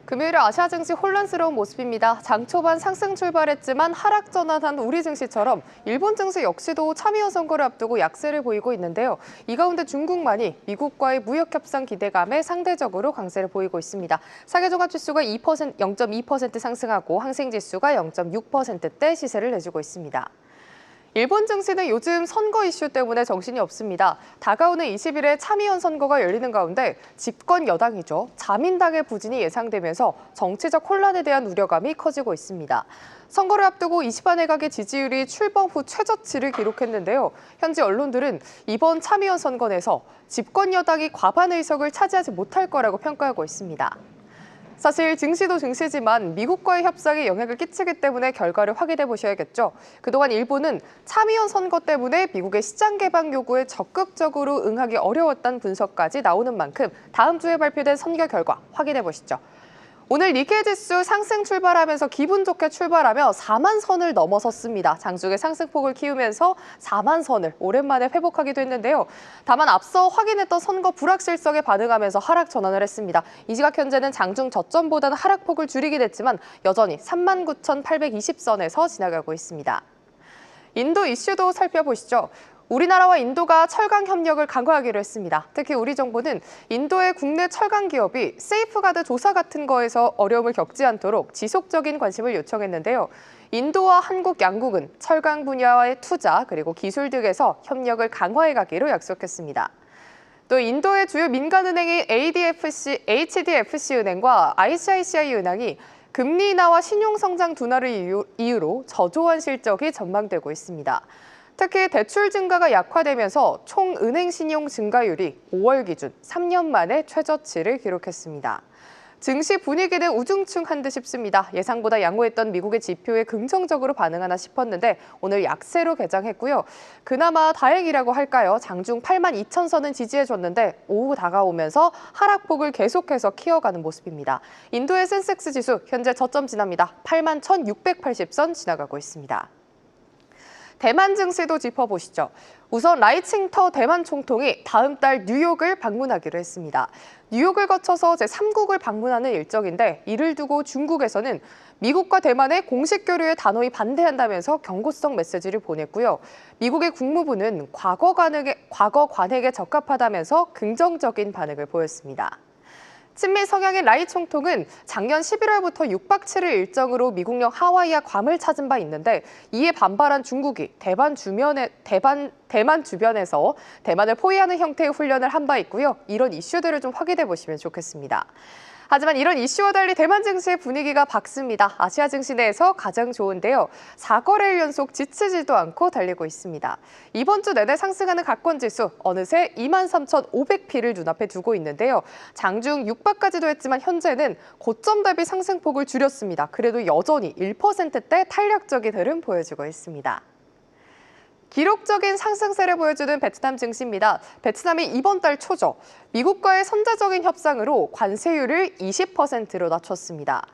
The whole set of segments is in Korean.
금요일에 아시아 증시 혼란스러운 모습입니다. 장 초반 상승 출발했지만 하락 전환한 우리 증시처럼 일본 증시 역시도 참의원 선거를 앞두고 약세를 보이고 있는데요. 이 가운데 중국만이 미국과의 무역 협상 기대감에 상대적으로 강세를 보이고 있습니다. 사계종합지수가 0.2% 상승하고 항생지수가 0.6%대 시세를 내주고 있습니다. 일본 증시는 요즘 선거 이슈 때문에 정신이 없습니다. 다가오는 20일에 참의원 선거가 열리는 가운데 집권 여당이죠. 자민당의 부진이 예상되면서 정치적 혼란에 대한 우려감이 커지고 있습니다. 선거를 앞두고 이시바 내각의 지지율이 출범 후 최저치를 기록했는데요. 현지 언론들은 이번 참의원 선거 내에서 집권 여당이 과반 의석을 차지하지 못할 거라고 평가하고 있습니다. 사실 증시도 증시지만 미국과의 협상에 영향을 끼치기 때문에 결과를 확인해 보셔야겠죠. 그동안 일본은 참의원 선거 때문에 미국의 시장 개방 요구에 적극적으로 응하기 어려웠다는 분석까지 나오는 만큼 다음 주에 발표된 선거 결과 확인해 보시죠. 오늘 니케이 지수 상승 출발하면서 기분 좋게 출발하며 4만 선을 넘어섰습니다. 장중에 상승폭을 키우면서 4만 선을 오랜만에 회복하기도 했는데요. 다만 앞서 확인했던 선거 불확실성에 반응하면서 하락 전환을 했습니다. 이 시각 현재는 장중 저점보다는 하락폭을 줄이긴 했지만 여전히 39,820선에서 지나가고 있습니다. 인도 이슈도 살펴보시죠. 우리나라와 인도가 철강 협력을 강화하기로 했습니다. 특히 우리 정부는 인도의 국내 철강 기업이 세이프가드 조사 같은 거에서 어려움을 겪지 않도록 지속적인 관심을 요청했는데요. 인도와 한국 양국은 철강 분야의 투자 그리고 기술 등에서 협력을 강화해 가기로 약속했습니다. 또 인도의 주요 민간은행인 HDFC 은행과 ICICI 은행이 금리 인하와 신용성장 둔화를 이유로 저조한 실적이 전망되고 있습니다. 특히 대출 증가가 약화되면서 총 은행 신용 증가율이 5월 기준 3년 만에 최저치를 기록했습니다. 증시 분위기는 우중충한 듯 싶습니다. 예상보다 양호했던 미국의 지표에 긍정적으로 반응하나 싶었는데 오늘 약세로 개장했고요. 그나마 다행이라고 할까요? 장중 82,000선은 지지해줬는데 오후 다가오면서 하락폭을 계속해서 키워가는 모습입니다. 인도의 센섹스 지수 현재 저점 지납니다. 81,680선 지나가고 있습니다. 대만 증시도 짚어보시죠. 우선 라이칭터 대만 총통이 다음 달 뉴욕을 방문하기로 했습니다. 뉴욕을 거쳐서 제3국을 방문하는 일정인데 이를 두고 중국에서는 미국과 대만의 공식 교류에 단호히 반대한다면서 경고성 메시지를 보냈고요. 미국의 국무부는 과거 관행에 적합하다면서 긍정적인 반응을 보였습니다. 친미 성향의 라이 총통은 작년 11월부터 6박 7일 일정으로 미국령 하와이와 괌을 찾은 바 있는데 이에 반발한 중국이 대만 주변에서 대만을 포위하는 형태의 훈련을 한 바 있고요. 이런 이슈들을 좀 확인해 보시면 좋겠습니다. 하지만 이런 이슈와 달리 대만 증시의 분위기가 밝습니다. 아시아 증시 내에서 가장 좋은데요. 4거래일 연속 지치지도 않고 달리고 있습니다. 이번 주 내내 상승하는 각권지수 어느새 23,500피를 눈앞에 두고 있는데요. 장중 6박까지도 했지만 현재는 고점 대비 상승폭을 줄였습니다. 그래도 여전히 1%대 탄력적인 흐름 보여주고 있습니다. 기록적인 상승세를 보여주는 베트남 증시입니다. 베트남이 이번 달 초죠. 미국과의 선제적인 협상으로 관세율을 20%로 낮췄습니다.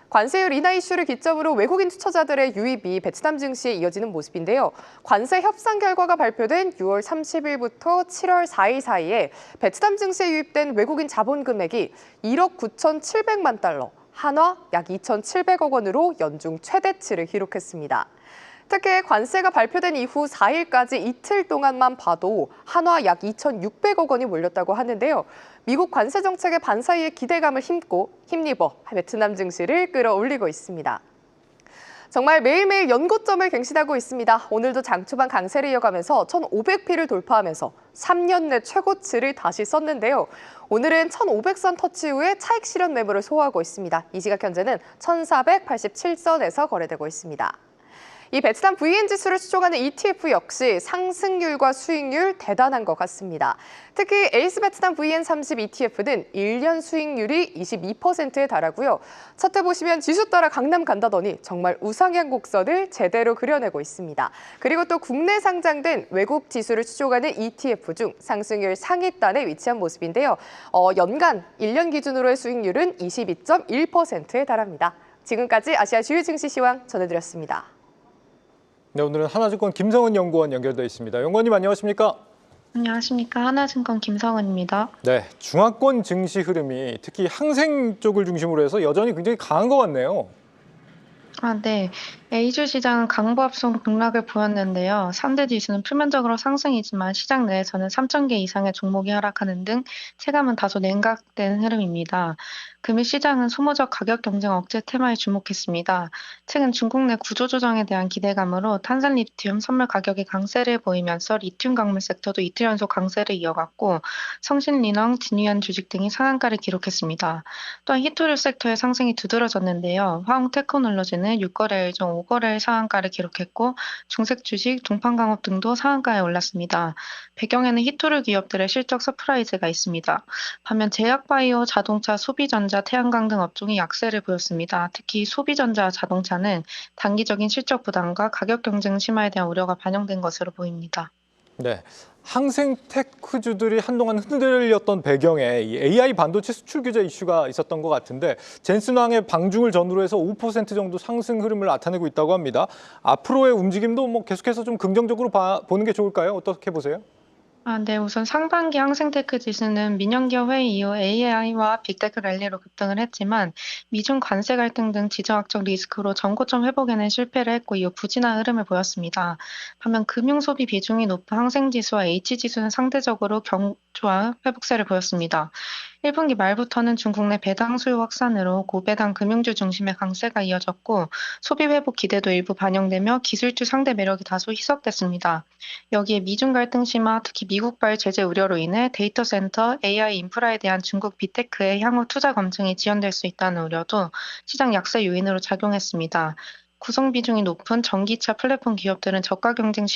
관세율 인하 이슈를 기점으로 외국인 투자자들의 유입이 베트남 증시에 이어지는 모습인데요. 관세 협상 결과가 발표된 6월 30일부터 7월 4일 사이에 베트남 증시에 유입된 외국인 자본 금액이 1억 9,700만 달러, 한화 약 2,700억 원으로 연중 최대치를 기록했습니다. 특히 관세가 발표된 이후 4일까지 이틀 동안만 봐도 한화 약 2,600억 원이 몰렸다고 하는데요. 미국 관세 정책의 반사이의 기대감을 힘입어 베트남 증시를 끌어올리고 있습니다. 정말 매일매일 연고점을 갱신하고 있습니다. 오늘도 장 초반 강세를 이어가면서 1,500피를 돌파하면서 3년 내 최고치를 다시 썼는데요. 오늘은 1,500선 터치 후에 차익 실현 매물을 소화하고 있습니다. 이 시각 현재는 1,487선에서 거래되고 있습니다. 이 베트남 VN 지수를 추종하는 ETF 역시 상승률과 수익률 대단한 것 같습니다. 특히 에이스 베트남 VN30 ETF는 1년 수익률이 22%에 달하고요. 차트 보시면 지수 따라 강남 간다더니 정말 우상향 곡선을 제대로 그려내고 있습니다. 그리고 또 국내 상장된 외국 지수를 추종하는 ETF 중 상승률 상위단에 위치한 모습인데요. 연간 1년 기준으로의 수익률은 22.1%에 달합니다. 지금까지 아시아 주요 증시 시황 전해드렸습니다. 네, 오늘은 하나증권 김성은 연구원 연결돼 있습니다. 연구원님 안녕하십니까? 안녕하십니까. 하나증권 김성은입니다. 네, 중화권 증시 흐름이 특히 항생 쪽을 중심으로 해서 여전히 굉장히 강한 것 같네요. 네. A주 시장은 강보합송 등락을 보였는데요. 3대 지수는 표면적으로 상승이지만 시장 내에서는 3천 개 이상의 종목이 하락하는 등 체감은 다소 냉각된 흐름입니다. 금일 시장은 소모적 가격 경쟁 억제 테마에 주목했습니다. 최근 중국 내 구조조정에 대한 기대감으로 탄산 리튬 선물 가격이 강세를 보이면서 리튬 광물 섹터도 이틀 연속 강세를 이어갔고 성신린왕, 진유한 주식 등이 상한가를 기록했습니다. 또한 히토류 섹터의 상승이 두드러졌는데요. 화홍테크놀로지는 6거래일 중 5거래일 상한가를 기록했고 중색 주식, 동판강업 등도 상한가에 올랐습니다. 배경에는 히토류 기업들의 실적 서프라이즈가 있습니다. 반면 제약바이오, 자동차, 소비전자, 태양광 등 업종이 약세를 보였습니다. 특히 소비전자, 자동차는 단기적인 실적 부담과 가격 경쟁 심화에 대한 우려가 반영된 것으로 보입니다. 네, 항생 테크주들이 한동안 흔들렸던 배경에 이 AI 반도체 수출 규제 이슈가 있었던 것 같은데 젠슨왕의 방중을 전후로 해서 5% 정도 상승 흐름을 나타내고 있다고 합니다. 앞으로의 움직임도 계속해서 좀 긍정적으로 보는 게 좋을까요? 어떻게 보세요? 네. 우선 상반기 항생테크 지수는 민영기업 회의 이후 AI와 빅테크 랠리로 급등을 했지만 미중 관세 갈등 등 지정학적 리스크로 전고점 회복에는 실패를 했고 이후 부진한 흐름을 보였습니다. 반면 금융소비 비중이 높은 항생지수와 H지수는 상대적으로 견조한 회복세를 보였습니다. 1분기 말부터는 중국 내 배당 수요 확산으로 고배당 금융주 중심의 강세가 이어졌고 소비 회복 기대도 일부 반영되며 기술주 상대 매력이 다소 희석됐습니다. 여기에 미중 갈등 심화, 특히 미국발 제재 우려로 인해 데이터 센터, AI 인프라에 대한 중국 빅테크의 향후 투자 검증이 지연될 수 있다는 우려도 시장 약세 요인으로 작용했습니다. 구성 비중이 높은 전기차 플랫폼 기업들은 저가 경쟁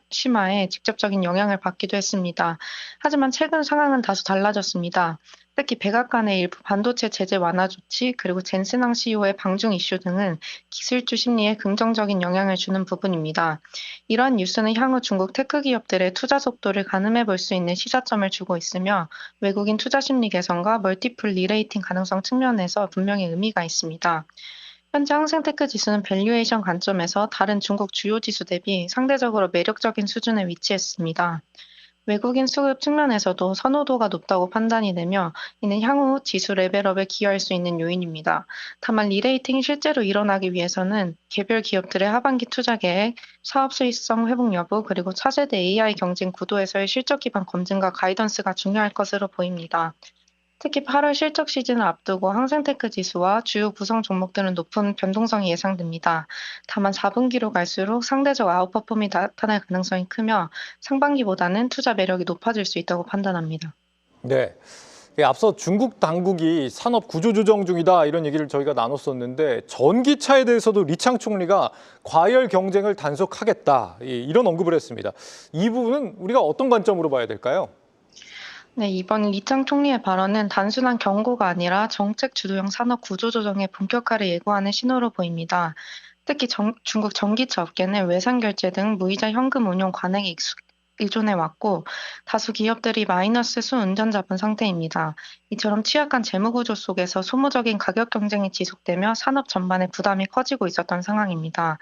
심화에 직접적인 영향을 받기도 했습니다. 하지만 최근 상황은 다소 달라졌습니다. 특히 백악관의 일부 반도체 제재 완화 조치, 그리고 젠슨왕 CEO의 방중 이슈 등은 기술주 심리에 긍정적인 영향을 주는 부분입니다. 이러한 뉴스는 향후 중국 테크 기업들의 투자 속도를 가늠해 볼 수 있는 시사점을 주고 있으며 외국인 투자 심리 개선과 멀티플 리레이팅 가능성 측면에서 분명히 의미가 있습니다. 현재 항생테크 지수는 밸류에이션 관점에서 다른 중국 주요 지수 대비 상대적으로 매력적인 수준에 위치했습니다. 외국인 수급 측면에서도 선호도가 높다고 판단이 되며 이는 향후 지수 레벨업에 기여할 수 있는 요인입니다. 다만 리레이팅이 실제로 일어나기 위해서는 개별 기업들의 하반기 투자 계획, 사업 수익성 회복 여부, 그리고 차세대 AI 경쟁 구도에서의 실적 기반 검증과 가이던스가 중요할 것으로 보입니다. 특히 8월 실적 시즌을 앞두고 항생테크 지수와 주요 구성 종목들은 높은 변동성이 예상됩니다. 다만 4분기로 갈수록 상대적 아웃퍼폼이 나타날 가능성이 크며 상반기보다는 투자 매력이 높아질 수 있다고 판단합니다. 네. 앞서 중국 당국이 산업 구조 조정 중이다 이런 얘기를 저희가 나눴었는데 전기차에 대해서도 리창 총리가 과열 경쟁을 단속하겠다 이런 언급을 했습니다. 이 부분은 우리가 어떤 관점으로 봐야 될까요? 네, 이번 리창 총리의 발언은 단순한 경고가 아니라 정책 주도형 산업 구조 조정의 본격화를 예고하는 신호로 보입니다. 특히 중국 전기차 업계는 외산 결제 등 무이자 현금 운용 관행에 의존해 왔고 다수 기업들이 마이너스 순운전 자본 상태입니다. 이처럼 취약한 재무 구조 속에서 소모적인 가격 경쟁이 지속되며 산업 전반의 부담이 커지고 있었던 상황입니다.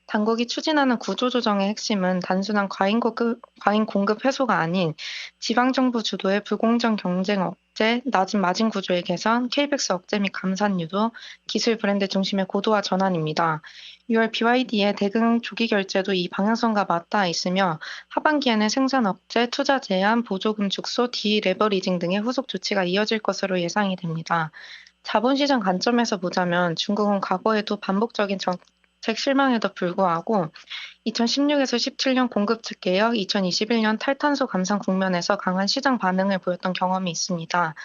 당국이 추진하는 구조조정의 핵심은 단순한 과잉 공급 해소가 아닌 지방정부 주도의 불공정 경쟁 억제, 낮은 마진 구조의 개선, KBX 억제 및 감산 유도, 기술 브랜드 중심의 고도화 전환입니다. 6월 BYD의 대금 조기 결제도 이 방향성과 맞닿아 있으며 하반기에는 생산 억제, 투자 제한, 보조금 축소, 디레버리징 등의 후속 조치가 이어질 것으로 예상이 됩니다. 자본시장 관점에서 보자면 중국은 과거에도 반복적인 정책 실망에도 불구하고 2016에서 17년 공급측 개혁, 2021년 탈탄소 감산 국면에서 강한 시장 반응을 보였던 경험이 있습니다.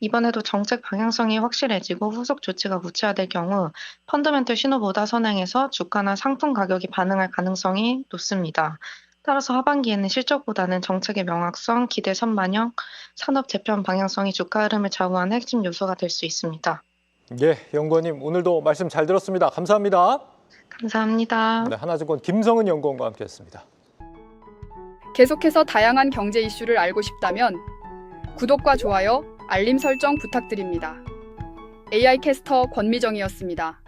이번에도 정책 방향성이 확실해지고 후속 조치가 구체화될 경우 펀더멘털 신호보다 선행해서 주가나 상품 가격이 반응할 가능성이 높습니다. 따라서 하반기에는 실적보다는 정책의 명확성, 기대 선반영, 산업 재편 방향성이 주가 흐름을 좌우하는 핵심 요소가 될 수 있습니다. 예, 연구원님 오늘도 말씀 잘 들었습니다. 감사합니다. 감사합니다. 네, 하나증권 김성은 연구원과 함께했습니다. 계속해서 다양한 경제 이슈를 알고 싶다면 구독과 좋아요, 알림 설정 부탁드립니다. AI 캐스터 권미정이었습니다.